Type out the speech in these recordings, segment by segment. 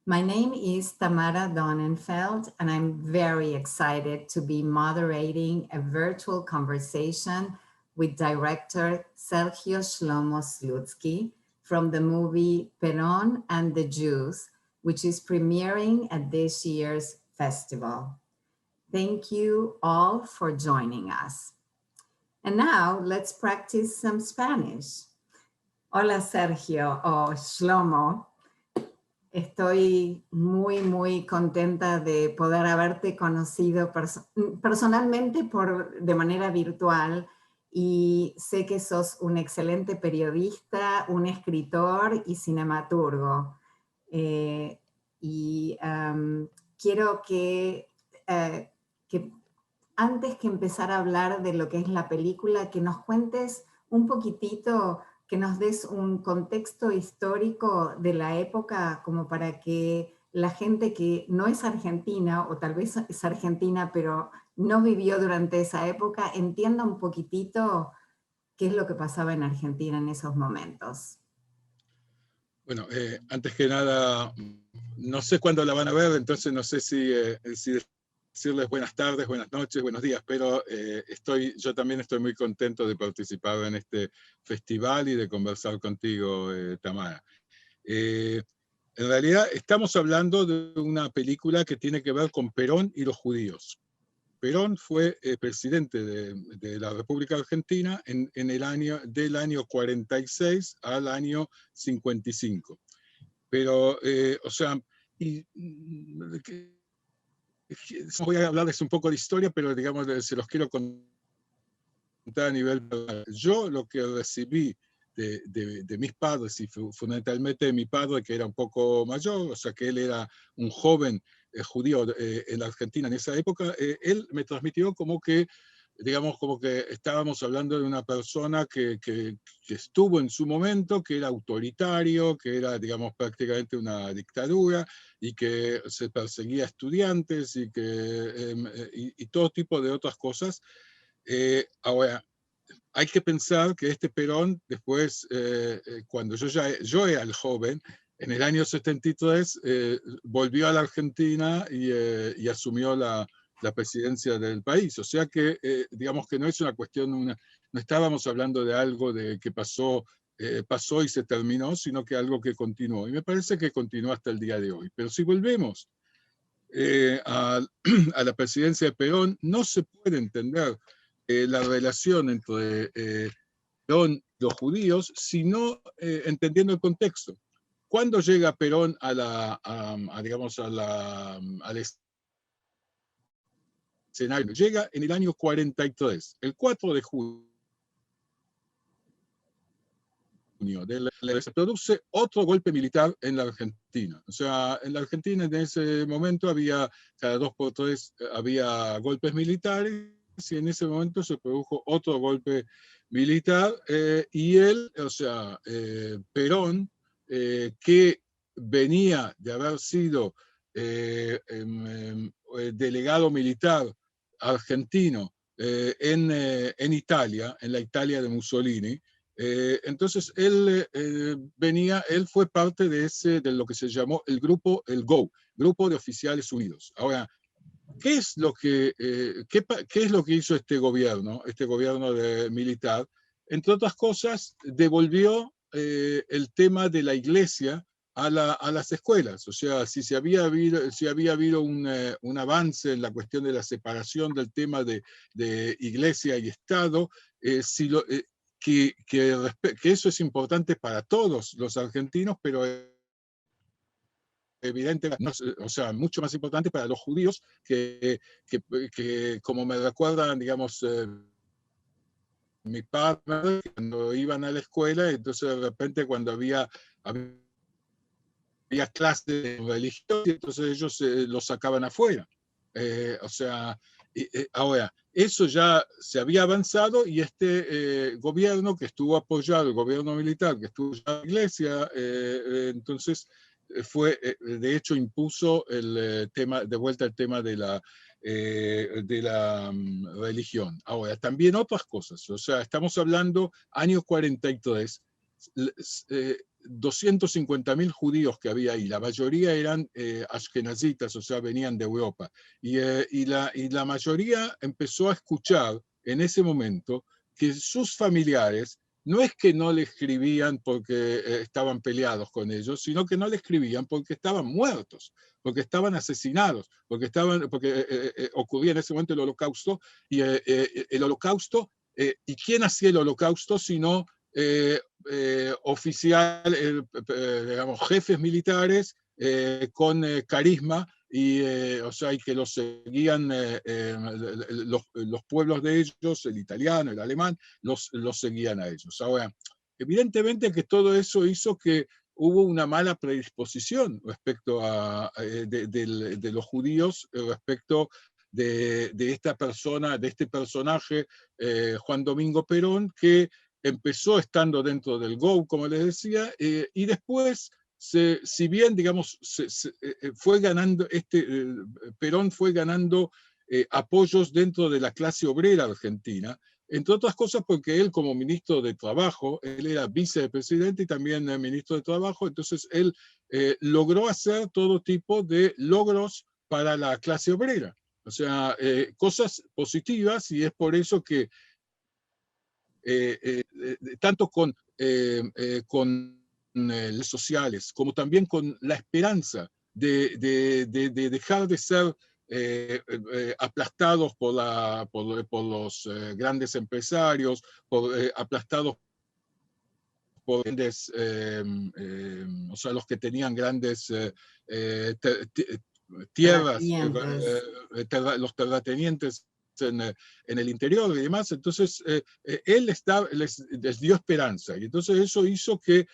My name is Tamara Donenfeld, and I'm very excited to be moderating a virtual conversation with director Sergio Shlomo Slutsky from the movie Perón and the Jews, which is premiering at this year's festival. Thank you all for joining us. And now let's practice some Spanish. Hola Sergio o Shlomo. Estoy muy contenta de poder haberte conocido personalmente de manera virtual y sé que sos un excelente periodista, un escritor y cinematurgo. Quiero que antes que empezar a hablar de lo que es la película, que nos cuentes un poquitito, que nos des un contexto histórico de la época como para que la gente que no es argentina, o tal vez es argentina, pero no vivió durante esa época, entienda un poquitito qué es lo que pasaba en Argentina en esos momentos. Bueno, antes que nada, no sé cuándo la van a ver, entonces no sé si decirles buenas tardes, buenas noches, buenos días, pero yo también estoy muy contento de participar en este festival y de conversar contigo, Tamara. En realidad estamos hablando de una película que tiene que ver con Perón y los judíos. Perón fue presidente de la República Argentina del año 46 al año 55. Pero, o sea, voy a hablarles un poco de historia, pero digamos, se los quiero contar a nivel personal. Yo lo que recibí de mis padres, y fundamentalmente de mi padre, que era un poco mayor, o sea que él era un joven judío en la Argentina en esa época, él me transmitió como que, digamos, como que estábamos hablando de una persona que estuvo en su momento, que era autoritario, que era, digamos, prácticamente una dictadura, y que se perseguía a estudiantes y todo tipo de otras cosas. Ahora, hay que pensar que este Perón, después, cuando yo era el joven, en el año 73, volvió a la Argentina y asumió la presidencia del país. O sea que, digamos que no es una cuestión, no estábamos hablando de algo que pasó y se terminó, sino que algo que continuó. Y me parece que continuó hasta el día de hoy. Pero si volvemos a la presidencia de Perón, no se puede entender la relación entre Perón y los judíos, sino entendiendo el contexto. ¿Cuándo llega Perón digamos, al escenario? Llega en el año 43, el 4 de junio. Se produce otro golpe militar en la Argentina. O sea, en la Argentina en ese momento cada 2 por 3 había golpes militares, y en ese momento se produjo otro golpe militar, y él, o sea, Perón, que venía de haber sido delegado militar argentino en Italia, en la Italia de Mussolini. Entonces él fue parte de lo que se llamó el GO, Grupo de Oficiales Unidos. Ahora, ¿qué es lo que hizo este gobierno militar? Entre otras cosas, devolvió el tema de la iglesia a las escuelas. O sea, si había habido un avance en la cuestión de la separación del tema de iglesia y Estado, que eso es importante para todos los argentinos, pero evidentemente, o sea, mucho más importante para los judíos, que como me recuerdan, digamos, mi padre, cuando iban a la escuela, entonces de repente cuando había clases de religión, entonces ellos los sacaban afuera. O sea, ahora, eso ya se había avanzado, y este gobierno que estuvo apoyado, el gobierno militar que estuvo en la iglesia, entonces de hecho impuso de vuelta el tema de la religión. Ahora, también otras cosas, o sea, estamos hablando años 43, 250.000 judíos que había ahí, la mayoría eran ashkenazitas, o sea, venían de Europa, y la mayoría empezó a escuchar en ese momento que sus familiares no es que no le escribían porque estaban peleados con ellos, sino que no le escribían porque estaban muertos, porque estaban asesinados, porque ocurría en ese momento el holocausto, y el holocausto, ¿y quién hacía el holocausto sino digamos, jefes militares con carisma, o sea, y que los seguían los pueblos de ellos, el italiano, el alemán, los seguían a ellos. Ahora, evidentemente que todo eso hizo que hubo una mala predisposición respecto de los judíos, respecto esta persona, de este personaje, Juan Domingo Perón, que empezó estando dentro del GO, como les decía, y después, si bien, digamos, fue ganando, Perón fue ganando apoyos dentro de la clase obrera argentina, entre otras cosas porque él, como ministro de Trabajo, él era vicepresidente y también ministro de Trabajo, entonces él logró hacer todo tipo de logros para la clase obrera, o sea, cosas positivas, y es por eso que tanto con las sociales, como también con la esperanza de dejar de ser aplastados por los grandes empresarios, aplastados por grandes, o sea, los que tenían grandes tierras, Terratenientes. los terratenientes en el interior y demás. Entonces, él les dio esperanza, y entonces eso hizo que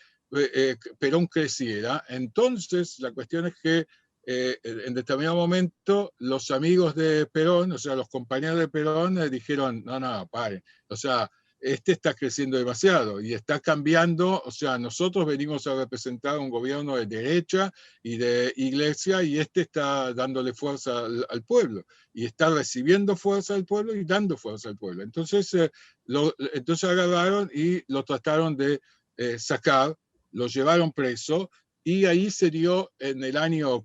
Perón creciera. Entonces, la cuestión es que en determinado momento los amigos de Perón, o sea, los compañeros de Perón, dijeron, no, pare, o sea, este está creciendo demasiado y está cambiando, o sea, nosotros venimos a representar un gobierno de derecha y de iglesia, y este está dándole fuerza al pueblo, y está recibiendo fuerza al pueblo y dando fuerza al pueblo. Entonces, entonces agarraron y lo trataron de sacar, lo llevaron preso, y ahí se dio en el año,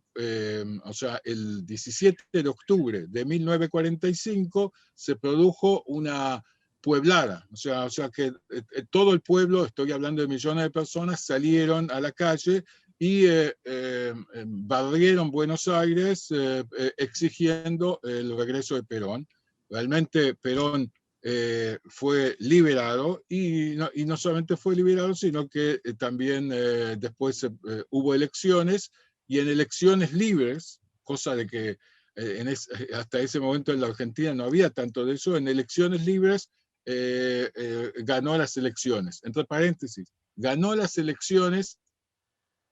o sea, el 17 de octubre de 1945, se produjo una pueblada, o sea que todo el pueblo, estoy hablando de millones de personas, salieron a la calle y barrieron Buenos Aires exigiendo el regreso de Perón. Realmente Perón fue liberado, y no solamente fue liberado, sino que también después hubo elecciones, y en elecciones libres, cosa de que hasta ese momento en la Argentina no había tanto de eso, en elecciones libres ganó las elecciones, entre paréntesis, ganó las elecciones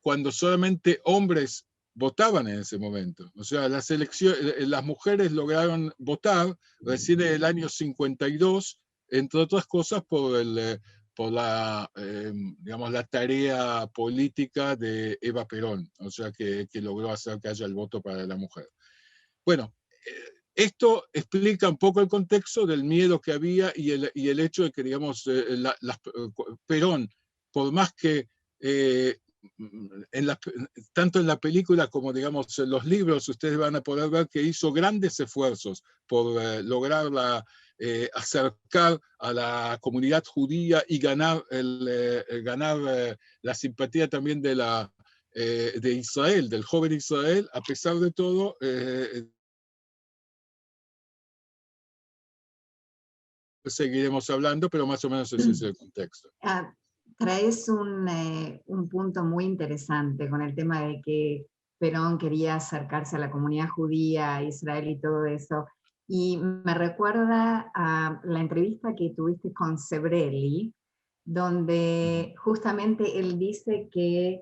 cuando solamente hombres votaban en ese momento. O sea, las mujeres lograron votar recién en el año 52, entre otras cosas por digamos, la tarea política de Eva Perón, o sea, que logró hacer que haya el voto para la mujer. Bueno, esto explica un poco el contexto del miedo que había, y el hecho de que, digamos, Perón, por más que tanto en la película como, digamos, en los libros, ustedes van a poder ver que hizo grandes esfuerzos por lograr acercar a la comunidad judía y ganar la simpatía también de Israel, del joven Israel. A pesar de todo, seguiremos hablando, pero más o menos ese es el contexto. Traes un punto muy interesante con el tema de que Perón quería acercarse a la comunidad judía, a Israel y todo eso. Y me recuerda a la entrevista que tuviste con Sebrelli, donde justamente él dice que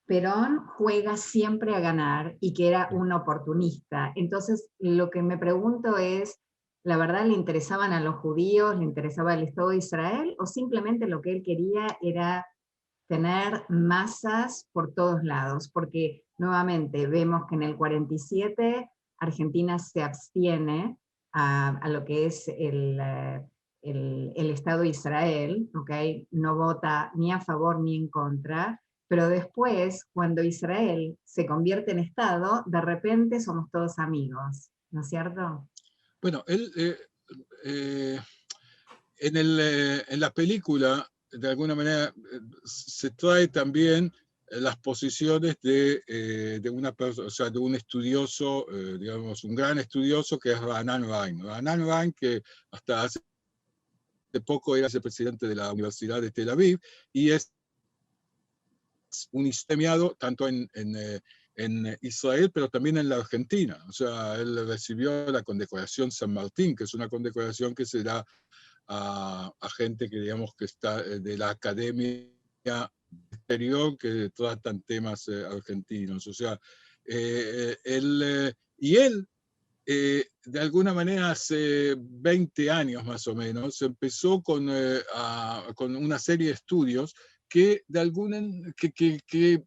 Perón juega siempre a ganar y que era un oportunista. Entonces, lo que me pregunto es, ¿la verdad le interesaban a los judíos, le interesaba el Estado de Israel, o simplemente lo que él quería era tener masas por todos lados? Porque nuevamente vemos que en el 47 Argentina se abstiene a lo que es el Estado de Israel, ¿okay? No vota ni a favor ni en contra, pero después, cuando Israel se convierte en Estado, de repente somos todos amigos, ¿no es cierto? Bueno, él, en la película, de alguna manera, se trae también las posiciones de una persona, o sea, de un estudioso, digamos, un gran estudioso que es Raanan Rine. Raanan Rine, que hasta hace poco era vicepresidente de la Universidad de Tel Aviv, y es un premiado tanto en Israel, pero también en la Argentina. O sea, él recibió la condecoración San Martín, que es una condecoración que se da a gente que, digamos, que está de la academia exterior que tratan temas argentinos. O sea, él, de alguna manera, hace 20 años más o menos, empezó con una serie de estudios que de alguna que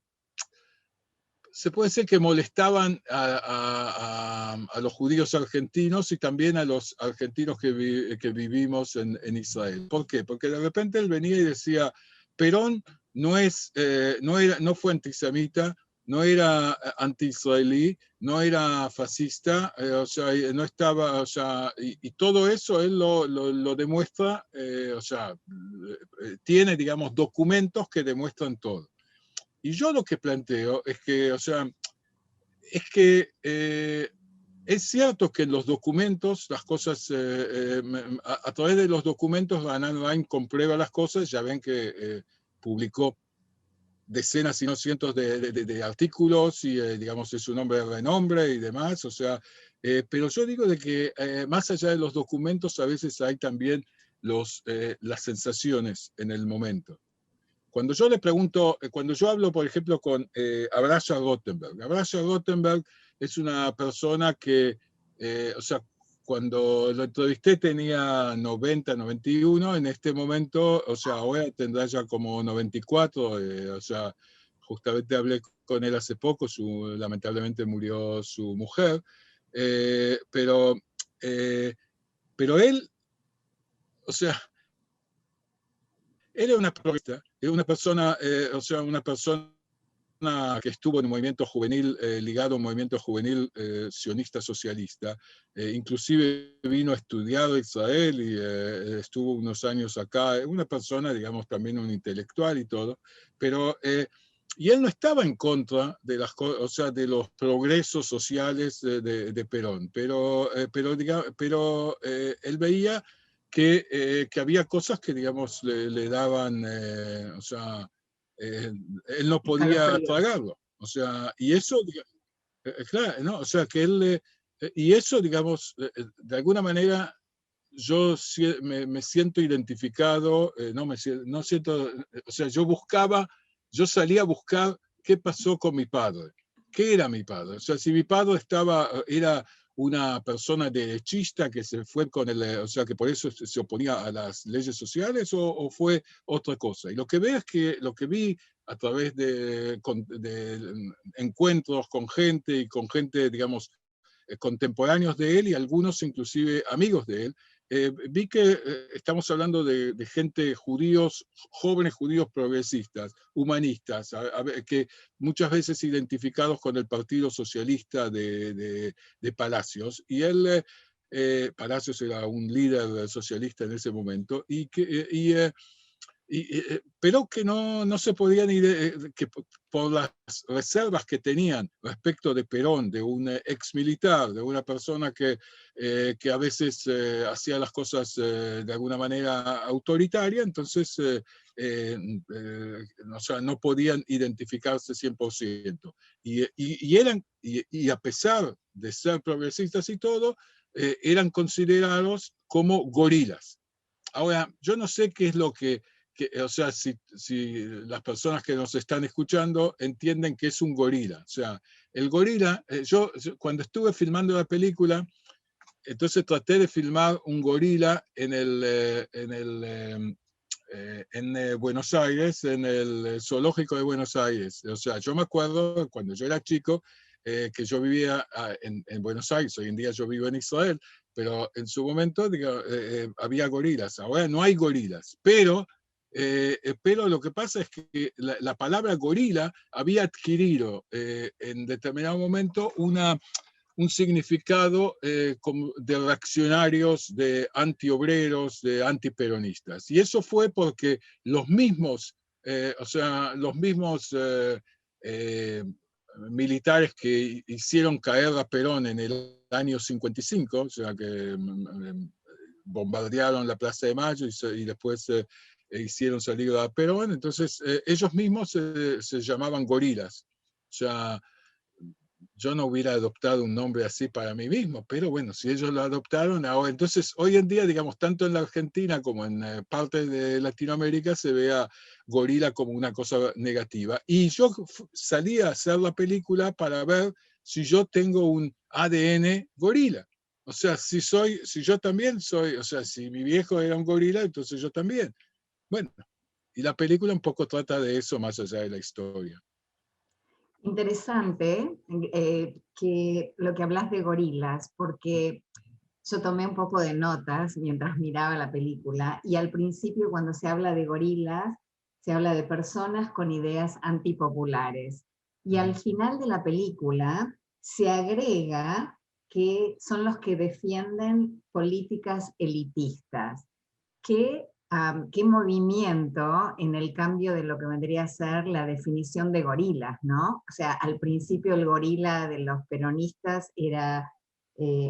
se puede decir que molestaban a los judíos argentinos y también a los argentinos que vivimos en Israel. ¿Por qué? Porque de repente él venía y decía, Perón no fue antisemita, no era anti-israelí, no era fascista, o sea, no estaba, o sea, y todo eso él lo demuestra, o sea, tiene, digamos, documentos que demuestran todo. Y yo lo que planteo es que, o sea, es cierto que en los documentos, las cosas, a través de los documentos, Raanan Rine comprueba las cosas, ya ven que publicó decenas, si no cientos de artículos, y digamos, es un hombre de renombre y demás, o sea, pero yo digo de que más allá de los documentos, a veces hay también las sensaciones en el momento. Cuando yo le pregunto, cuando yo hablo, por ejemplo, con Abraya Rottenberg, Abraya Rottenberg es una persona que, o sea, cuando lo entrevisté tenía 90, 91, en este momento, o sea, ahora tendrá ya como 94, o sea, justamente hablé con él hace poco, lamentablemente murió su mujer, eh, pero, eh, pero él, o sea, él era una persona, o sea, una persona que estuvo en un movimiento juvenil, ligado a un movimiento juvenil sionista socialista, inclusive vino a estudiar a Israel y estuvo unos años acá, una persona, digamos, también un intelectual y todo, pero, y él no estaba en contra de o sea, de los progresos sociales de Perón, pero él veía que había cosas que, digamos, le daban, o sea, él no podía Escalofríos. tragarlo. O sea, y eso, claro, ¿no? O sea, que él, y eso, digamos, de alguna manera yo me siento identificado, no siento, o sea, yo salía a buscar qué pasó con mi padre, qué era mi padre. O sea, si mi padre era una persona derechista que se fue con o sea, que por eso se oponía a las leyes sociales o fue otra cosa. Y lo que veo es que lo que vi a través de encuentros con gente y con gente, digamos, contemporáneos de él y algunos inclusive amigos de él, vi que estamos hablando de gente judíos, jóvenes judíos progresistas, humanistas, que muchas veces identificados con el Partido Socialista de Palacios, y él, Palacios era un líder socialista en ese momento, pero que no se podían que por las reservas que tenían respecto de Perón, de un ex militar, de una persona que a veces hacía las cosas de alguna manera autoritaria, entonces o sea, no podían identificarse 100%. Y a pesar de ser progresistas y todo, eran considerados como gorilas. Ahora, yo no sé qué es lo o sea, si las personas que nos están escuchando entienden que es un gorila. O sea, el gorila, yo cuando estuve filmando la película, entonces traté de filmar un gorila en Buenos Aires, en el zoológico de Buenos Aires. O sea, yo me acuerdo cuando yo era chico que yo vivía en Buenos Aires, hoy en día yo vivo en Israel, pero en su momento había gorilas, ahora no hay gorilas, pero pero lo que pasa es que la palabra gorila había adquirido en determinado momento un significado de reaccionarios, de antiobreros, de antiperonistas. Y eso fue porque los mismos, los mismos militares que hicieron caer a Perón en el año 55, o sea, que bombardearon la Plaza de Mayo y después hicieron salir a Perón, entonces ellos mismos se llamaban gorilas. O sea, yo no hubiera adoptado un nombre así para mí mismo, pero bueno, si ellos lo adoptaron, ahora, entonces hoy en día, digamos, tanto en la Argentina como en partes de Latinoamérica se ve a gorila como una cosa negativa. Y yo salí a hacer la película para ver si yo tengo un ADN gorila. O sea, si yo también soy, o sea, si mi viejo era un gorila, entonces yo también. Bueno, y la película un poco trata de eso más allá de la historia. Interesante que lo que hablas de gorilas, porque yo tomé un poco de notas mientras miraba la película y al principio cuando se habla de gorilas, se habla de personas con ideas antipopulares. Y al final de la película se agrega que son los que defienden políticas elitistas. ¿Qué movimiento en el cambio de lo que vendría a ser la definición de gorilas, ¿no? O sea, al principio el gorila de los peronistas era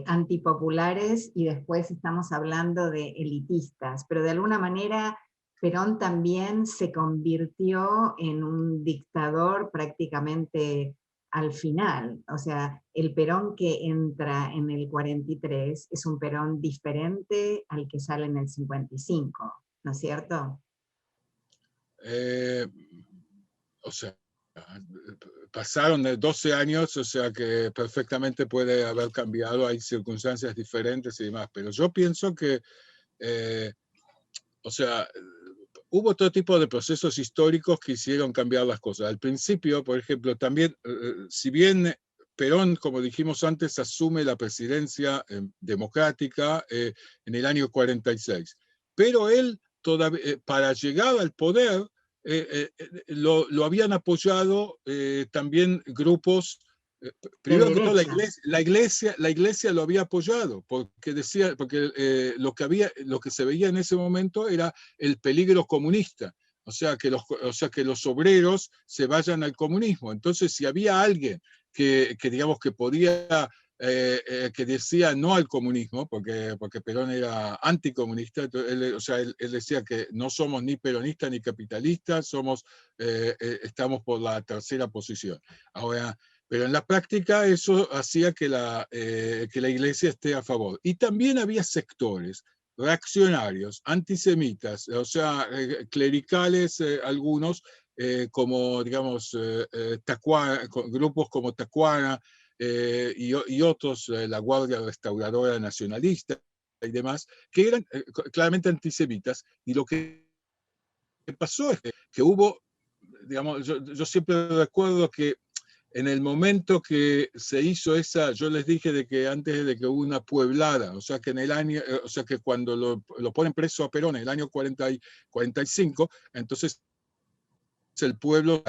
antipopulares y después estamos hablando de elitistas, pero de alguna manera Perón también se convirtió en un dictador prácticamente al final. O sea, el Perón que entra en el 43 es un Perón diferente al que sale en el 55. ¿No es cierto? O sea, pasaron 12 años, o sea que perfectamente puede haber cambiado, hay circunstancias diferentes y demás, pero yo pienso que, o sea, hubo todo tipo de procesos históricos que hicieron cambiar las cosas. Al principio, por ejemplo, también, si bien Perón, como dijimos antes, asume la presidencia democrática en el año 46, pero él, todavía, para llegar al poder, lo habían apoyado también grupos. Primero que todo, la iglesia lo había apoyado, porque decía, porque lo que se veía en ese momento era el peligro comunista, o sea, que los obreros se vayan al comunismo. Entonces, si había alguien digamos, que podía, que decía no al comunismo, porque Perón era anticomunista, o sea, él decía que no somos ni peronistas ni capitalistas, estamos por la tercera posición. Ahora, pero en la práctica eso hacía que la iglesia esté a favor. Y también había sectores reaccionarios, antisemitas, o sea, clericales algunos, como, digamos, grupos como Tacuara y otros, la Guardia Restauradora Nacionalista y demás, que eran claramente antisemitas. Y lo que pasó es que hubo, digamos, yo siempre recuerdo que en el momento que se hizo yo les dije de que antes de que hubo una pueblada, o sea que en el año, o sea que cuando lo ponen preso a Perón en el año 45, entonces el pueblo,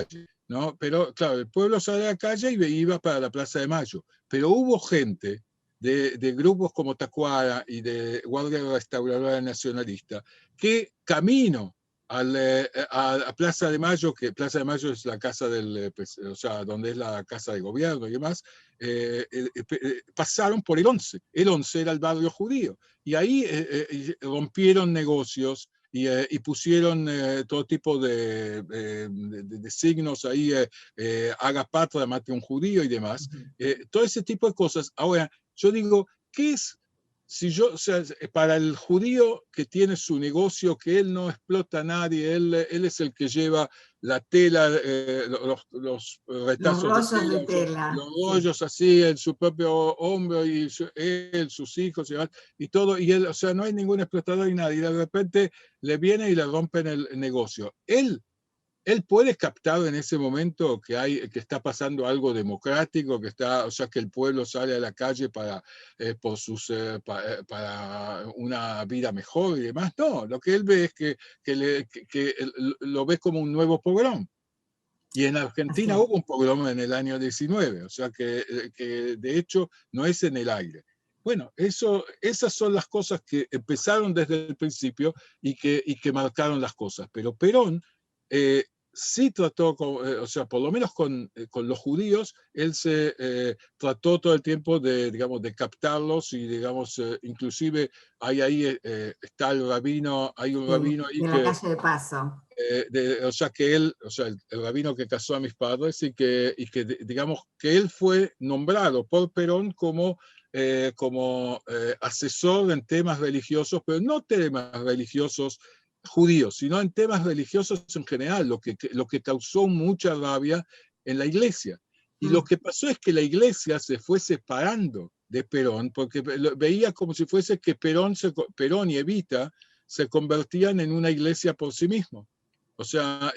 ¿no? Pero claro, el pueblo sale a la calle y iba para la Plaza de Mayo, pero hubo gente de grupos como Tacuara y de Guardia Restauradora Nacionalista que camino a Plaza de Mayo, que Plaza de Mayo es la casa o sea, donde es la casa de gobierno y demás, pasaron por el 11. El 11 era el barrio judío. Y ahí rompieron negocios y pusieron todo tipo de signos ahí, haga patria, mate a un judío y demás. Todo ese tipo de cosas. Ahora, yo digo, ¿qué es? O sea, para el judío que tiene su negocio, que él no explota a nadie, él es el que lleva la tela, los retazos De tela. los rollos así en su propio hombro, y él, sus hijos y todo, y él, o sea, no hay ningún explotador y nadie, y de repente le viene y le rompen el negocio. Él él puede captar en ese momento que está pasando algo democrático, o sea, que el pueblo sale a la calle para una vida mejor y demás. No, lo que él ve es que lo ve como un nuevo pogrom. Y en Argentina hubo un pogrom en el año 19, o sea que de hecho no es en el aire. Bueno, esas son las cosas que empezaron desde el principio y que marcaron las cosas. Pero Perón sí trató, o sea, por lo menos con los judíos, él se trató todo el tiempo digamos, de captarlos y, digamos, inclusive ahí está el rabino, hay un rabino ahí de la calle de Paso. o sea, o sea, el rabino que casó a mis padres digamos, que él fue nombrado por Perón como asesor en temas religiosos, pero no temas religiosos judíos, sino en temas religiosos en general, lo que causó mucha rabia en la iglesia. Y lo que pasó es que la iglesia se fue separando de Perón, porque veía como si fuese que Perón y Evita se convertían en una iglesia por sí mismos. O sea,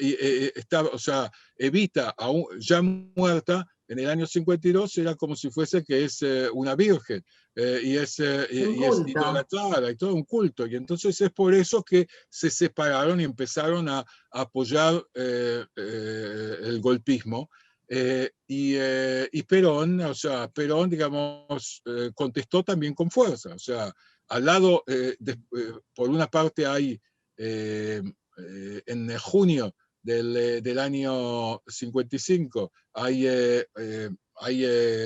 o sea, Evita, ya muerta, en el año 52, era como si fuese que es una virgen y es idolatrada y todo un culto. Y entonces es por eso que se separaron y empezaron a apoyar el golpismo. Y Perón, o sea, Perón, digamos, contestó también con fuerza. O sea, al lado, por una parte hay en junio del año 55 hay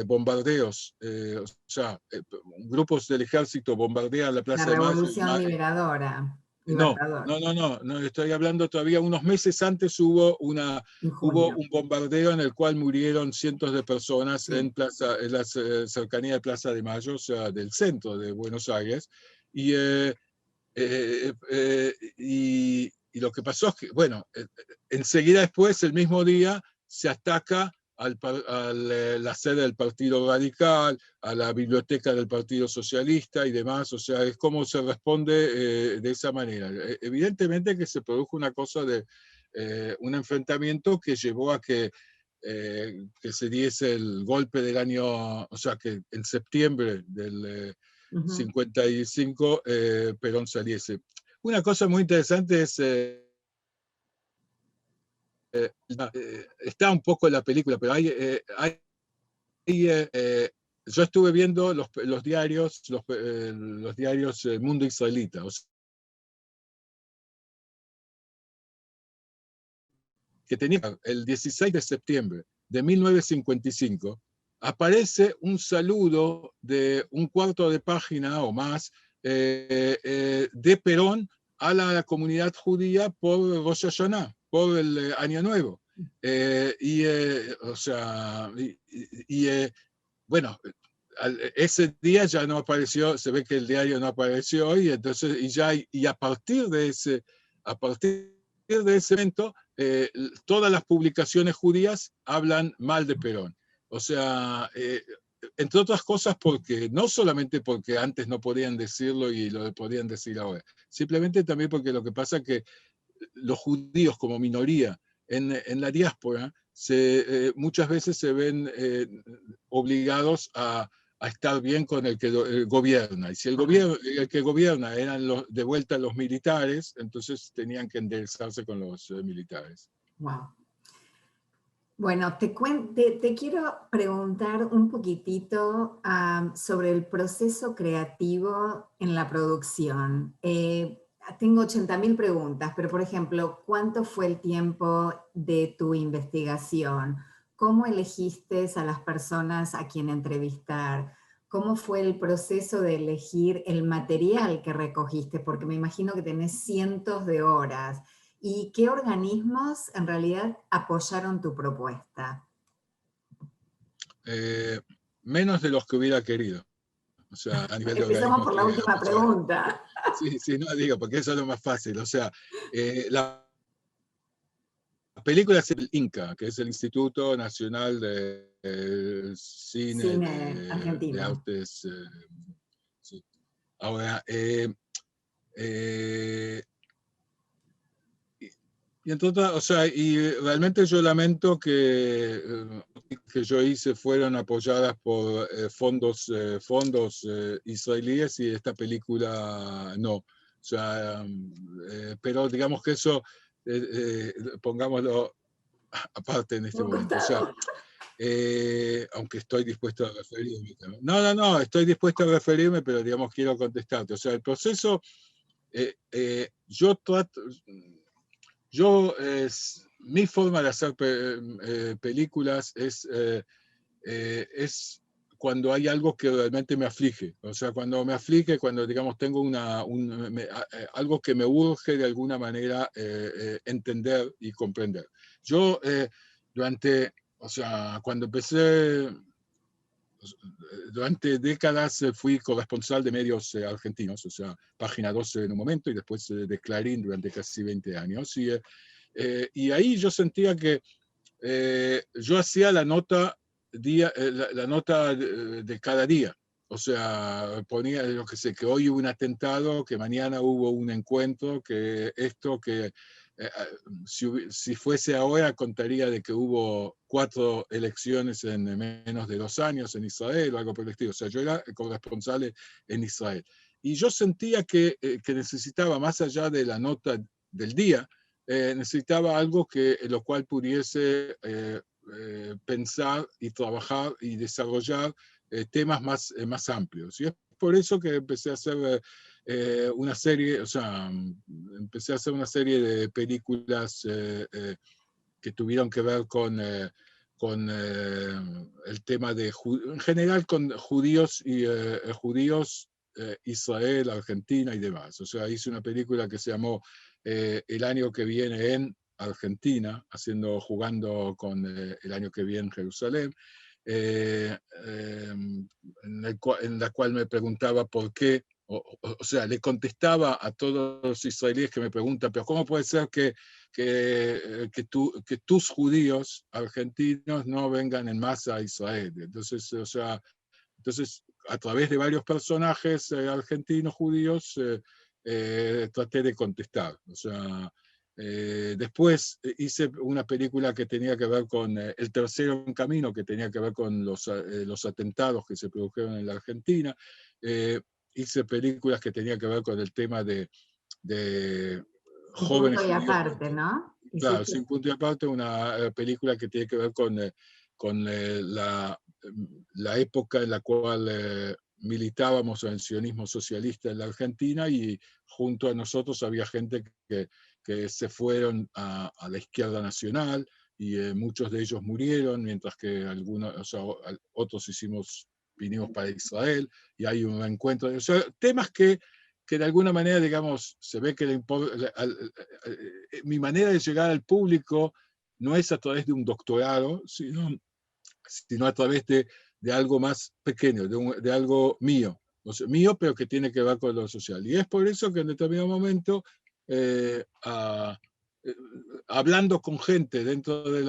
bombardeos, o sea, grupos del ejército bombardean la La Plaza de Mayo. Revolución Liberadora, No, Libertador, no, estoy hablando todavía, unos meses antes hubo en hubo junio. un bombardeo en el cual murieron cientos de personas Sí. en las cercanías de Plaza de Mayo, o sea, del centro de Buenos Aires. Y y lo que pasó es que, bueno, enseguida después, el mismo día, se ataca la sede del Partido Radical, a la biblioteca del Partido Socialista y demás. O sea, es como se responde de esa manera. Evidentemente que se produjo una cosa de un enfrentamiento que llevó a que se diese el golpe del año, o sea, que en septiembre del 55 Perón saliese. Una cosa muy interesante es, está un poco en la película, pero yo estuve viendo los diarios, los diarios Mundo Israelita, o sea, que tenía el 16 de septiembre de 1955, aparece un saludo de un cuarto de página o más de Perón a la comunidad judía por Rosh Hashanah, por el Año Nuevo. O sea, bueno, ese día ya no apareció, se ve que el diario no apareció y entonces a partir de ese evento todas las publicaciones judías hablan mal de Perón. O sea, entre otras cosas porque no solamente porque antes no podían decirlo y lo podían decir ahora, simplemente también porque lo que pasa es que los judíos como minoría en la diáspora muchas veces se ven obligados a estar bien con el que gobierna. Y si el que gobierna eran de vuelta los militares, entonces tenían que enderezarse con los militares. Wow. Bueno, te quiero preguntar un poquitito sobre el proceso creativo en la producción. Tengo 80.000 preguntas, pero por ejemplo, ¿cuánto fue el tiempo de tu investigación? ¿Cómo elegiste a las personas a quien entrevistar? ¿Cómo fue el proceso de elegir el material que recogiste? Porque me imagino que tenés cientos de horas. ¿Y qué organismos en realidad apoyaron tu propuesta? Menos de los que hubiera querido. O sea, a nivel de Empezamos organismos por la que última apoyaron. pregunta. Sí, sí, no digo, porque eso es lo más fácil. O sea, la película es el INCA, que es el Instituto Nacional de Cine Cine de argentino. Artes. Sí. Ahora, Y entonces, o sea, y realmente yo lamento que yo hice fueron apoyadas por fondos israelíes y esta película no. O sea, pero digamos que eso, pongámoslo aparte en este Un momento. O sea, costado. aunque estoy dispuesto a referirme. No, estoy dispuesto a referirme, pero digamos quiero contestarte. O sea, el proceso, yo trato, mi forma de hacer películas es cuando hay algo que realmente me aflige. O sea, cuando me aflige, cuando, digamos, tengo algo que me urge de alguna manera entender y comprender. Yo, o sea, cuando empecé, durante décadas fui corresponsal de medios argentinos, o sea, Página 12 en un momento y después de Clarín durante casi 20 años. Y ahí yo sentía que yo hacía la nota, la nota de cada día. O sea, ponía lo que sé, que hoy hubo un atentado, que mañana hubo un encuentro, que esto, que si fuese ahora contaría de que hubo 4 elecciones en menos de 2 años en Israel o algo por el estilo. O sea, yo era corresponsal en Israel. Y yo sentía que necesitaba, más allá de la nota del día, necesitaba algo en lo cual pudiese pensar y trabajar y desarrollar temas más amplios. Y es por eso que empecé a hacer una serie, o sea, empecé a hacer una serie de películas que tuvieron que ver con el tema en general con judíos Israel, Argentina y demás. O sea, hice una película que se llamó El año que viene en Argentina, jugando con el año que viene en Jerusalén, en la cual me preguntaba por qué, o sea, le contestaba a todos los israelíes que me preguntan, pero ¿cómo puede ser que tus judíos argentinos no vengan en masa a Israel? Entonces, o sea, a través de varios personajes argentinos judíos, traté de contestar. O sea, después hice una película que tenía que ver con El tercero en camino, que tenía que ver con los atentados que se produjeron en la Argentina. Hice películas que tenían que ver con el tema de Un jóvenes punto y judíos. aparte, ¿no? Claro, Hiciste. sin punto y aparte, una película que tiene que ver con la época en la cual militábamos en el sionismo socialista en la Argentina y junto a nosotros había gente que se fueron a la izquierda nacional y muchos de ellos murieron, mientras que algunos, o sea, otros vinimos para Israel y hay un encuentro. O sea, temas que de alguna manera, digamos, se ve que mi manera de llegar al público no es a través de un doctorado, sino a través de algo más pequeño, de algo mío, o sea, mío, pero que tiene que ver con lo social. Y es por eso que en determinado momento, eh, a, eh, hablando con gente dentro de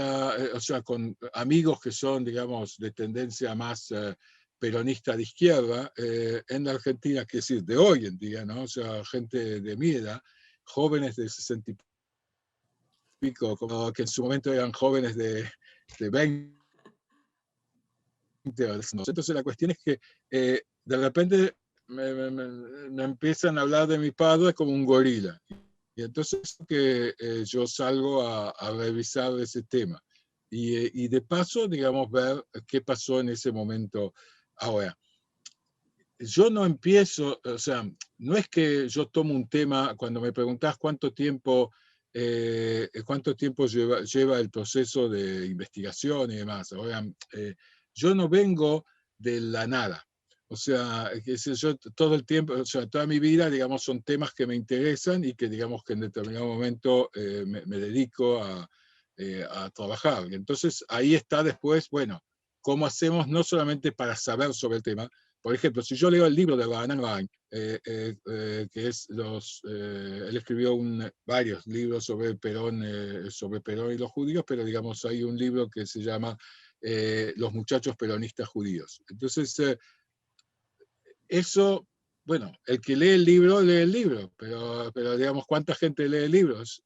o sea, con amigos que son, digamos, de tendencia más peronista de izquierda, en la Argentina, que decir, de hoy en día, ¿no? O sea, gente de mi edad, jóvenes de 60 y pico, como que en su momento eran jóvenes de 20. Entonces la cuestión es que de repente me empiezan a hablar de mi padre como un gorila. Y entonces que yo salgo a revisar ese tema. Y de paso, digamos, ver qué pasó en ese momento. Ahora, yo no empiezo, o sea, no es que yo tomo un tema, cuando me preguntás cuánto tiempo lleva el proceso de investigación y demás. Ahora, yo no vengo de la nada. O sea, yo todo el tiempo, o sea, toda mi vida, digamos, son temas que me interesan y que, digamos, que en determinado momento me dedico a trabajar. Y entonces ahí está después, bueno, cómo hacemos no solamente para saber sobre el tema. Por ejemplo, si yo leo el libro de Raanan Rehn, que es él escribió varios libros sobre Perón y los judíos, pero digamos hay un libro que se llama Los muchachos peronistas judíos. Entonces, eso bueno, el que lee el libro, pero digamos, ¿cuánta gente lee libros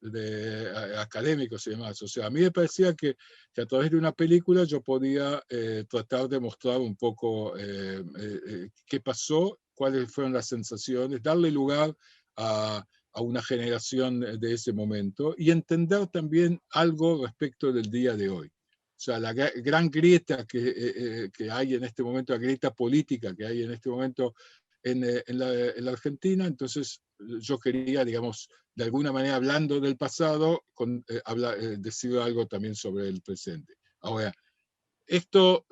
académicos y demás? O sea, a mí me parecía que a través de una película yo podía tratar de mostrar un poco qué pasó, cuáles fueron las sensaciones, darle lugar a una generación de ese momento y entender también algo respecto del día de hoy. O sea, la gran grieta que hay en este momento, la grieta política que hay en este momento en la Argentina, entonces yo quería, digamos, de alguna manera, hablando del pasado, decir algo también sobre el presente. Ahora, esto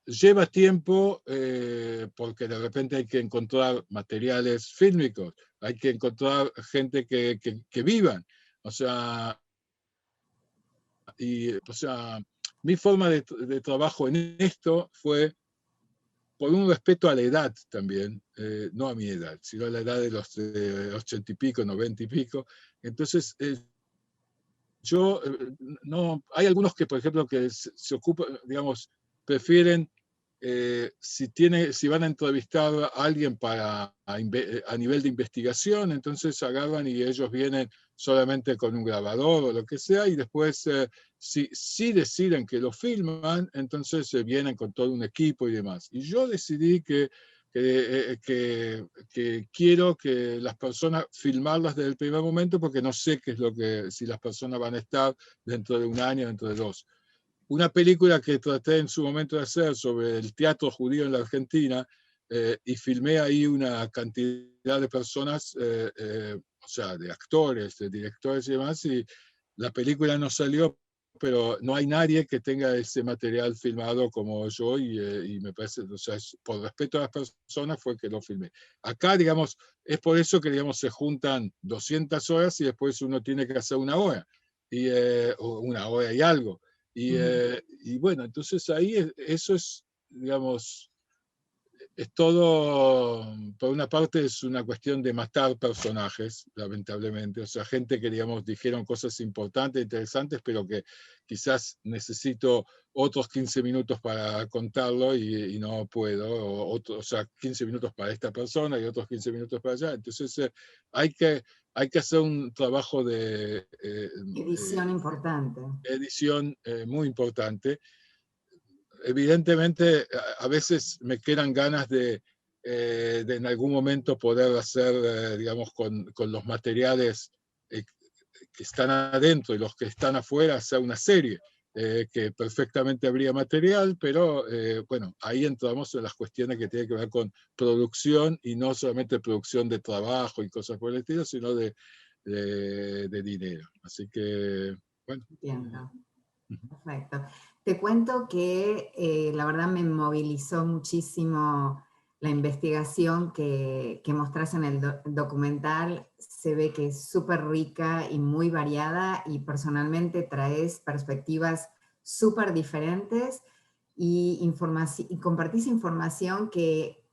lleva tiempo porque de repente hay que encontrar materiales fílmicos, hay que encontrar gente que vivan. O sea, o sea, mi forma de trabajo en esto fue por un respeto a la edad también, no a mi edad, sino a la edad de los 80 y pico, 90 y pico. Entonces, yo, no, hay algunos que, por ejemplo, que se ocupan, digamos, prefieren, si van a entrevistar a alguien a nivel de investigación, entonces agarran y ellos vienen solamente con un grabador o lo que sea, y después, si deciden que lo filman, entonces vienen con todo un equipo y demás. Y yo decidí que quiero que las personas filmarlas desde el primer momento porque no sé qué es si las personas van a estar dentro de un año, dentro de dos. Una película que traté en su momento de hacer sobre el teatro judío en la Argentina y filmé ahí una cantidad de personas, o sea, de actores, de directores y demás, y la película no salió, pero no hay nadie que tenga ese material filmado como yo y me parece, o sea, por respeto a las personas fue que lo filmé. Acá, digamos, es por eso que, digamos, se juntan 200 horas y después uno tiene que hacer una hora, o una hora y algo. Y bueno, entonces ahí eso es, digamos, es todo, por una parte es una cuestión de matar personajes, lamentablemente, o sea, gente que, digamos, dijeron cosas importantes, interesantes, pero que quizás necesito otros 15 minutos para contarlo y no puedo, o sea, 15 minutos para esta persona y otros 15 minutos para allá. Entonces hay, que, hay que hacer un trabajo de Edición importante. edición muy importante. Evidentemente, a veces me quedan ganas de en algún momento poder hacer, digamos, con los materiales que están adentro y los que están afuera, hacer una serie, que perfectamente habría material, pero bueno, ahí entramos en las cuestiones que tienen que ver con producción y no solamente producción de trabajo y cosas por el estilo, sino de dinero. Así que, bueno. Entiendo. Perfecto. Te cuento que la verdad me movilizó muchísimo la investigación que mostrás en el documental. Se ve que es súper rica y muy variada y personalmente traes perspectivas súper diferentes y compartís información que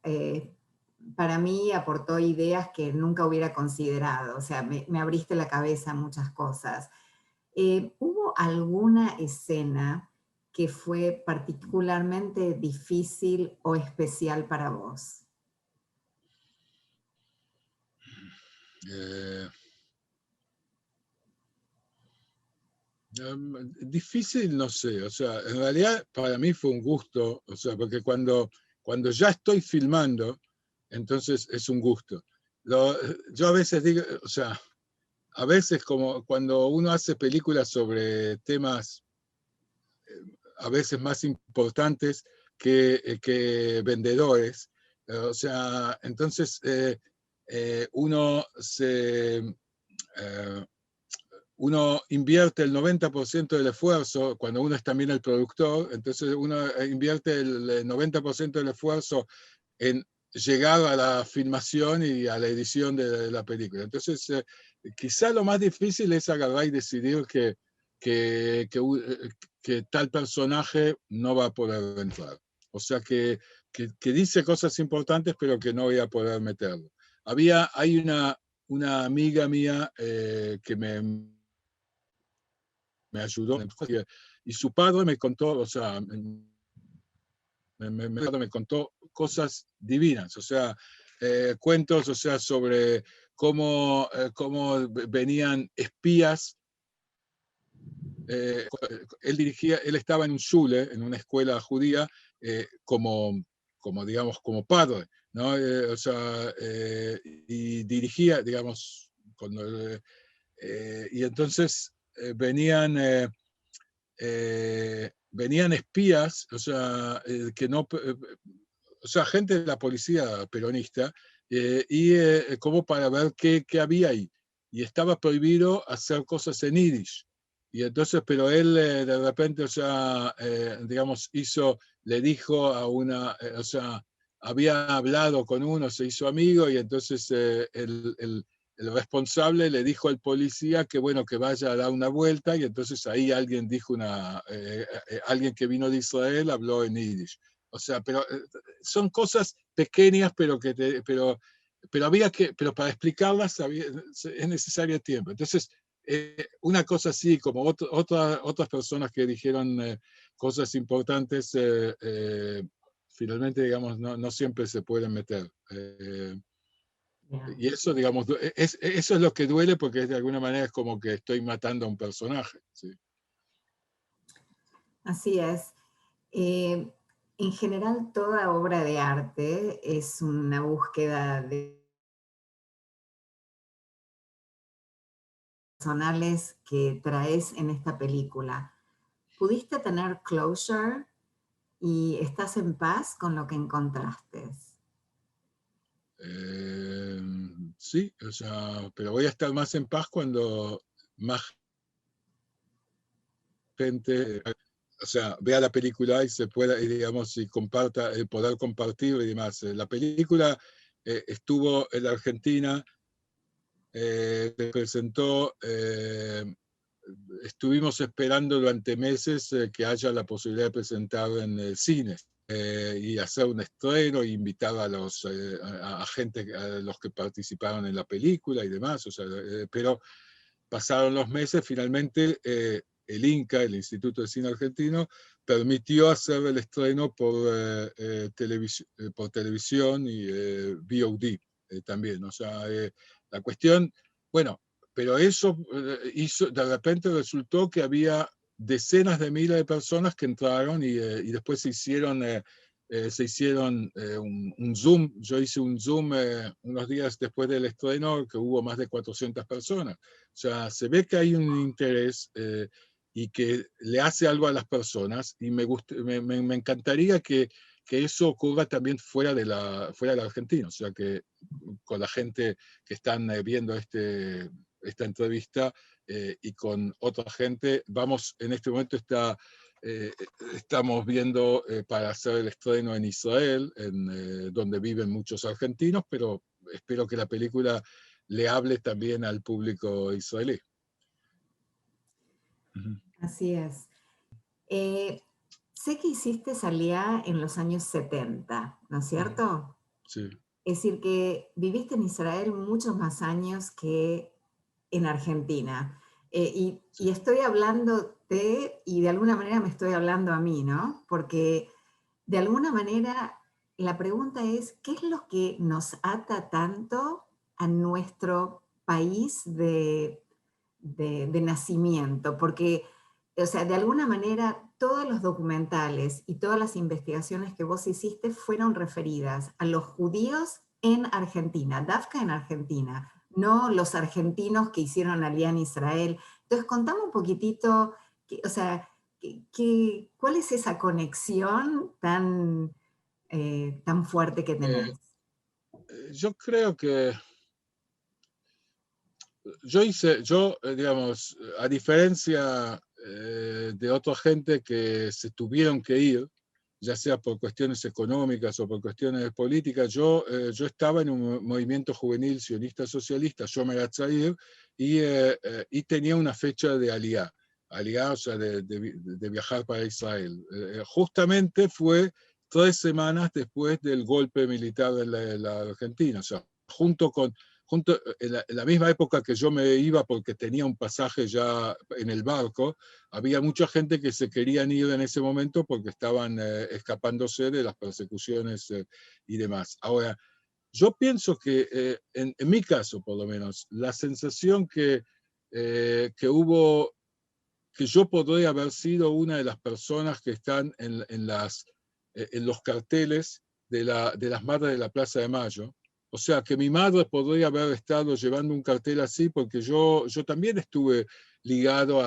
para mí aportó ideas que nunca hubiera considerado. O sea, me abriste la cabeza a muchas cosas. ¿Hubo alguna escena que fue particularmente difícil o especial para vos? Eh, Difícil, no sé, o sea, en realidad para mí fue un gusto, o sea, porque cuando ya estoy filmando, entonces es un gusto. Yo a veces digo, o sea, a veces como cuando uno hace películas sobre temas a veces más importantes que vendedores, o sea, entonces uno uno invierte el 90% del esfuerzo, cuando uno es también el productor, entonces uno invierte el 90% del esfuerzo en llegar a la filmación y a la edición de la película. Entonces, quizá lo más difícil es agarrar y decidir que, que, que tal personaje no va a poder entrar. O sea, que dice cosas importantes, pero que no voy a poder meterlo. Hay una amiga mía que me ayudó, y su padre me contó, o sea, me contó cosas divinas, o sea, cuentos, o sea, sobre cómo venían espías. Él estaba en un shule, en una escuela judía, digamos, como padre, ¿no? O sea, y dirigía, digamos, y entonces venían espías, o sea, que no, o sea, gente de la policía peronista, como para ver qué había ahí. Y estaba prohibido hacer cosas en yiddish. Y entonces, pero él de repente, o sea, digamos, le dijo a o sea, había hablado con uno, se hizo amigo, y entonces el responsable le dijo al policía que bueno, que vaya a dar una vuelta, y entonces ahí alguien dijo alguien que vino de Israel habló en yiddish. O sea, pero son cosas pequeñas, pero para explicarlas es necesario tiempo. Entonces, una cosa así, como otras personas que dijeron cosas importantes, finalmente, digamos, no siempre se pueden meter. Yeah. Y eso, digamos, eso es lo que duele, porque de alguna manera es como que estoy matando a un personaje. ¿Sí? Así es. Eh, en general, toda obra de arte es una búsqueda de personales que traes en esta película. ¿Pudiste tener closure y estás en paz con lo que encontraste? Sí, o sea, pero voy a estar más en paz cuando más gente, o sea, vea la película y se pueda, y digamos, y comparta, poder compartir y demás. La película estuvo en la Argentina, se presentó, estuvimos esperando durante meses que haya la posibilidad de presentar en el cine y hacer un estreno e invitar a gente, a los que participaron en la película y demás. O sea, pero pasaron los meses, finalmente el INCA, el Instituto de Cine Argentino, permitió hacer el estreno por televisión y VOD también. O sea, la cuestión, bueno, pero eso de repente resultó que había decenas de miles de personas que entraron y después se hicieron un Zoom. Yo hice un Zoom unos días después del estreno, que hubo más de 400 personas. O sea, se ve que hay un interés y que le hace algo a las personas, y me encantaría que eso ocurra también fuera de la Argentina. O sea, que con la gente que están viendo esta entrevista y con otra gente, en este momento estamos viendo para hacer el estreno en Israel, donde viven muchos argentinos, pero espero que la película le hable también al público israelí. Así es. Eh, sé que hiciste Salía en los años 70, ¿no es cierto? Sí. Es decir, que viviste en Israel muchos más años que en Argentina. Y estoy hablando y de alguna manera me estoy hablando a mí, ¿no? Porque de alguna manera la pregunta es, ¿qué es lo que nos ata tanto a nuestro país de nacimiento? Porque, o sea, de alguna manera todos los documentales y todas las investigaciones que vos hiciste fueron referidas a los judíos en Argentina, Dafka en Argentina, no los argentinos que hicieron Aliyá en Israel. Entonces, contame un poquitito, o sea, ¿cuál es esa conexión tan fuerte que tenés? Yo creo que digamos, a diferencia de otra gente que se tuvieron que ir, ya sea por cuestiones económicas o por cuestiones políticas, yo estaba en un movimiento juvenil sionista socialista, yo me era Tzair, y tenía una fecha de Aliyá, o sea, de viajar para Israel. Justamente fue 3 semanas después del golpe militar en la Argentina, o sea, en la misma época que yo me iba porque tenía un pasaje ya en el barco, había mucha gente que se querían ir en ese momento porque estaban escapándose de las persecuciones y demás. Ahora, yo pienso que en mi caso, por lo menos, la sensación que hubo, que yo podría haber sido una de las personas que están en los carteles de las madres de la Plaza de Mayo. O sea, que mi madre podría haber estado llevando un cartel así, porque yo también estuve ligado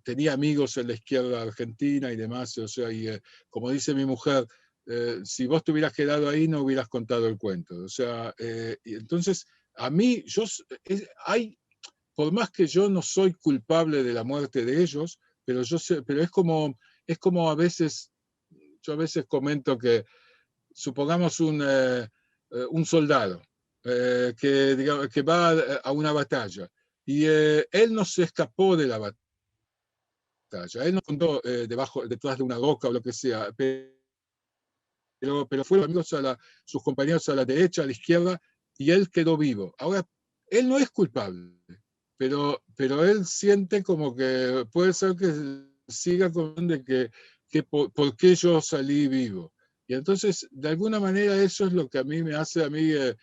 tenía amigos en la izquierda argentina y demás, o sea, y como dice mi mujer, si vos te hubieras quedado ahí no hubieras contado el cuento. O sea, y entonces a mí, por más que yo no soy culpable de la muerte de ellos, pero es como a veces, yo a veces comento que supongamos un soldado digamos, que va a una batalla y él no se escapó de la batalla, él no contó detrás de una roca o lo que sea, pero fueron amigos sus compañeros a la derecha, a la izquierda, y él quedó vivo. Ahora, él no es culpable, pero él siente como que puede ser que siga con de que por qué yo salí vivo. Y entonces, de alguna manera, eso es lo que a mí me hace, me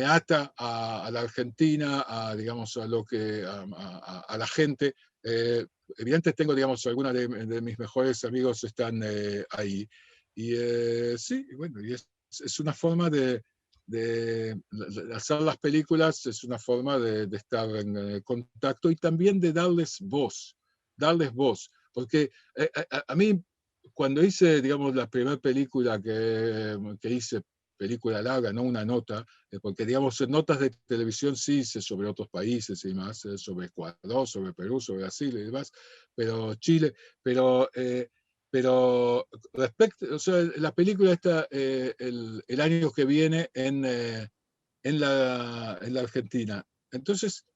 ata a la Argentina, digamos, a la gente. Evidentemente tengo, digamos, algunas de mis mejores amigos están ahí. Y sí, bueno, y es una forma de hacer las películas, es una forma de estar en contacto y también de darles voz. Porque a mí, cuando hice, digamos, la primera película que hice, película larga, no una nota, porque, digamos, en notas de televisión sí hice sobre otros países y más, sobre Ecuador, sobre Perú, sobre Brasil y demás, pero Chile, pero respecto, o sea, la película está el año que viene en la Argentina. Entonces,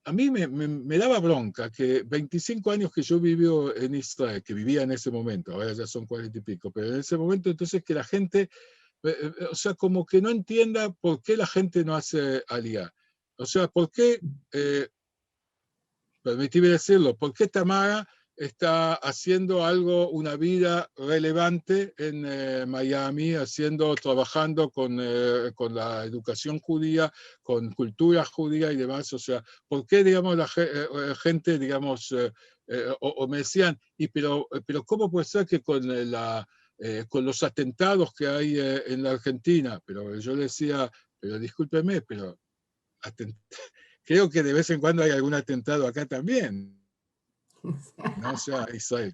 a mí me daba bronca que 25 años que yo viví en Israel, que vivía en ese momento, ahora ya son 40 y pico, pero en ese momento entonces que la gente, o sea, como que no entienda por qué la gente no hace aliyá. O sea, por qué, permitime decirlo, por qué Tamara está haciendo algo, una vida relevante en Miami, trabajando con la educación judía, con cultura judía y demás. O sea, ¿por qué, digamos, la gente, digamos, o me decían, pero ¿cómo puede ser que con los atentados que hay en la Argentina? Pero yo le decía, pero discúlpeme, pero creo que de vez en cuando hay algún atentado acá también. No, o sea, Israel,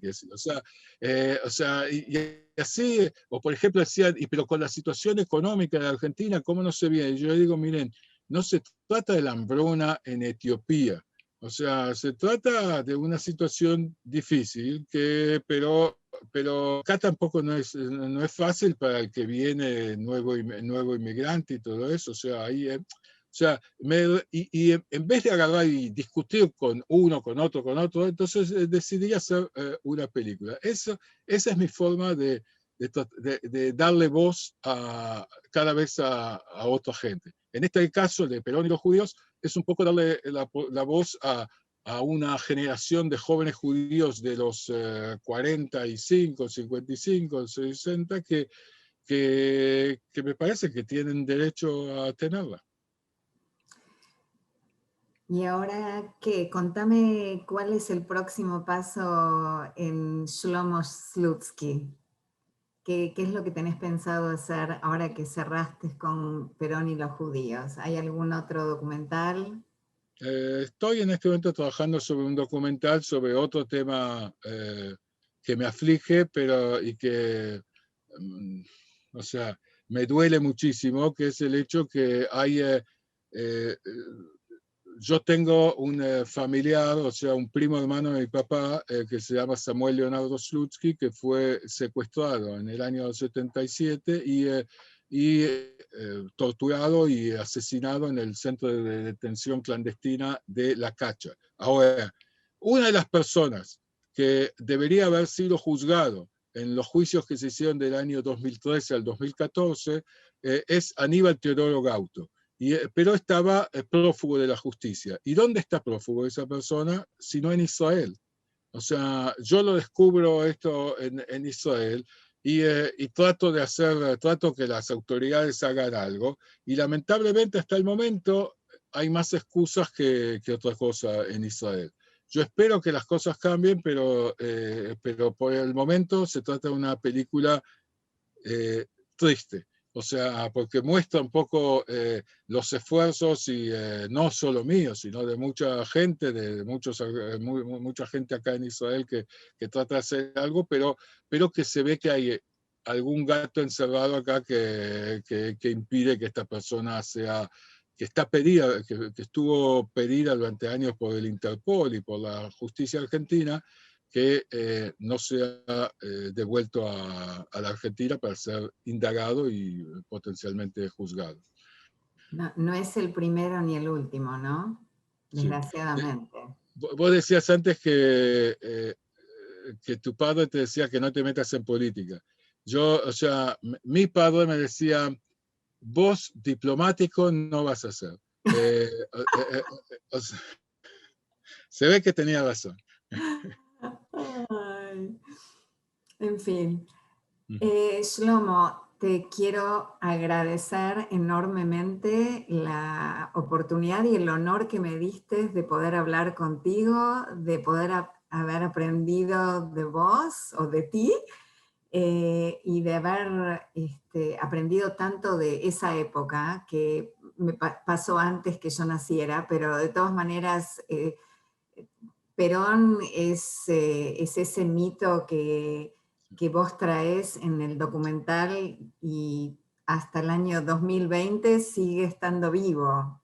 o sea, y así, o por ejemplo decían, pero con la situación económica de Argentina, ¿cómo no se viene? Y yo digo, miren, no se trata de la hambruna en Etiopía, o sea, se trata de una situación difícil, pero acá tampoco no es fácil para el que viene nuevo inmigrante y todo eso, o sea, ahí... O sea, y en vez de agarrar y discutir con uno, con otro, entonces decidí hacer una película. Esa es mi forma de darle voz cada vez a otra gente. En este caso de Perón y los judíos, es un poco darle la voz a una generación de jóvenes judíos de los 45, 55, 60, que me parece que tienen derecho a tenerla. Y ahora, ¿qué? Contame cuál es el próximo paso en Shlomo Slutsky. ¿Qué es lo que tenés pensado hacer ahora que cerraste con Perón y los judíos? ¿Hay algún otro documental? Estoy en este momento trabajando sobre un documental sobre otro tema que me aflige, y que, o sea, me duele muchísimo, que es el hecho que eh, yo tengo un familiar, o sea, un primo hermano de mi papá, que se llama Samuel Leonardo Slutsky, que fue secuestrado en el año 77 y torturado y asesinado en el centro de detención clandestina de La Cacha. Ahora, una de las personas que debería haber sido juzgado en los juicios que se hicieron del año 2013 al 2014 es Aníbal Teodoro Gauto. Pero estaba prófugo de la justicia. ¿Y dónde está prófugo esa persona? Si no en Israel. O sea, yo lo descubro esto en Israel y trato que las autoridades hagan algo, y lamentablemente hasta el momento hay más excusas que otra cosa en Israel. Yo espero que las cosas cambien, pero por el momento se trata de una película triste. O sea, porque muestra un poco los esfuerzos, y no solo míos, sino de mucha gente, mucha gente acá en Israel que trata de hacer algo, pero que se ve que hay algún gato encerrado acá que impide que esta persona sea, que está pedida, que estuvo pedida durante años por el Interpol y por la justicia argentina, que no sea devuelto a la Argentina para ser indagado y potencialmente juzgado. No, no es el primero ni el último, ¿no? Sí. Desgraciadamente. Vos decías antes que tu padre te decía que no te metas en política. Yo, o sea, mi padre me decía, vos diplomático no vas a ser. O sea, se ve que tenía razón. Ay, en fin. Ujú. Shlomo, te quiero agradecer enormemente la oportunidad y el honor que me diste de poder hablar contigo, de poder haber aprendido de vos o de ti, y de haber aprendido tanto de esa época que me pasó antes que yo naciera, pero de todas maneras Perón es ese mito que vos traes en el documental y hasta el año 2020 sigue estando vivo,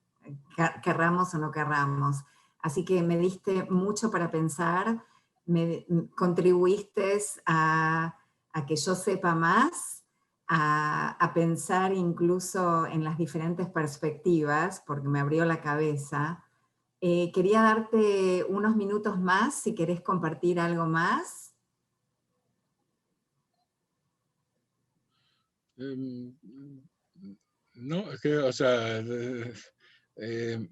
querramos o no querramos. Así que me diste mucho para pensar, me contribuiste a que yo sepa más, a pensar incluso en las diferentes perspectivas, porque me abrió la cabeza. Quería darte unos minutos más si querés compartir algo más. No, es que, o sea,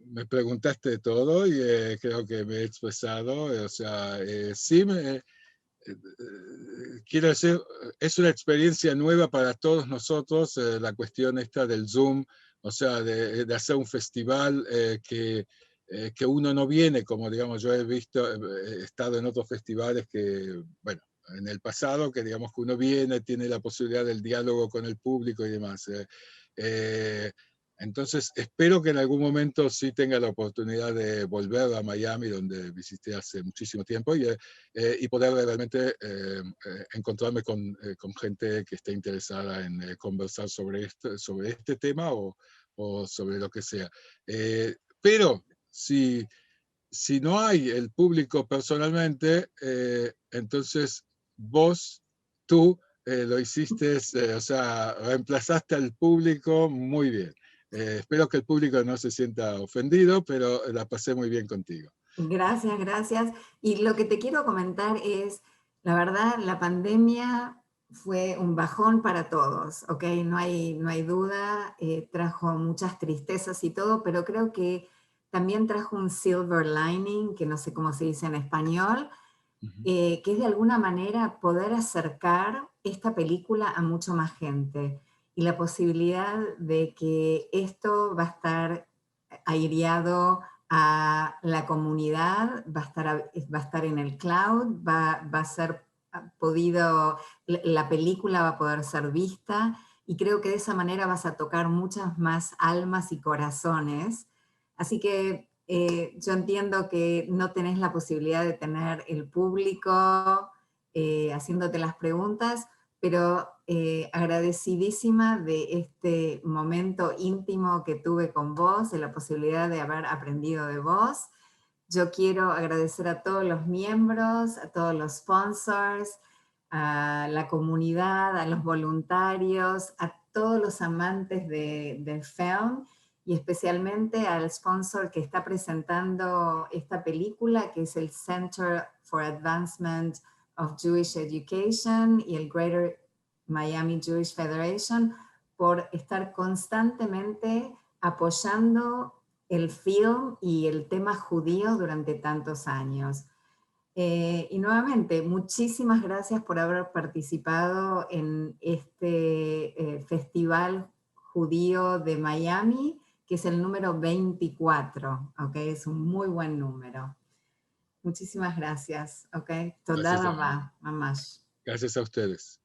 me preguntaste de todo y creo que me he expresado. O sea, sí, quiero decir, es una experiencia nueva para todos nosotros, la cuestión esta del Zoom, o sea, de hacer un festival que uno no viene, como digamos, yo he visto, he estado en otros festivales que, bueno, en el pasado, que digamos que uno viene, tiene la posibilidad del diálogo con el público y demás. Eh, entonces, espero que en algún momento sí tenga la oportunidad de volver a Miami, donde visité hace muchísimo tiempo, y poder realmente encontrarme con gente que esté interesada en conversar sobre este tema o sobre lo que sea. Pero si no hay el público personalmente, entonces tú lo hiciste, o sea, reemplazaste al público muy bien. Espero que el público no se sienta ofendido, pero la pasé muy bien contigo. Gracias, gracias. Y lo que te quiero comentar es, la verdad, la pandemia fue un bajón para todos, ¿ok? No hay duda, trajo muchas tristezas y todo, pero creo que también trajo un silver lining, que no sé cómo se dice en español, Ujú. que es de alguna manera poder acercar esta película a mucho más gente y la posibilidad de que esto va a estar aireado a la comunidad, va a estar en el cloud, va a ser podido, la película va a poder ser vista y creo que de esa manera vas a tocar muchas más almas y corazones. Así que yo entiendo que no tenés la posibilidad de tener el público haciéndote las preguntas, pero agradecidísima de este momento íntimo que tuve con vos, de la posibilidad de haber aprendido de vos. Yo quiero agradecer a todos los miembros, a todos los sponsors, a la comunidad, a los voluntarios, a todos los amantes del film y especialmente al sponsor que está presentando esta película, que es el Center for Advancement of Jewish Education y el Greater Miami Jewish Federation, por estar constantemente apoyando el film y el tema judío durante tantos años. Y nuevamente, muchísimas gracias por haber participado en este festival judío de Miami, que es el número 24, ¿ok? Es un muy buen número. Muchísimas gracias, ¿ok? Toda Gracias raba, mamash. gracias a ustedes.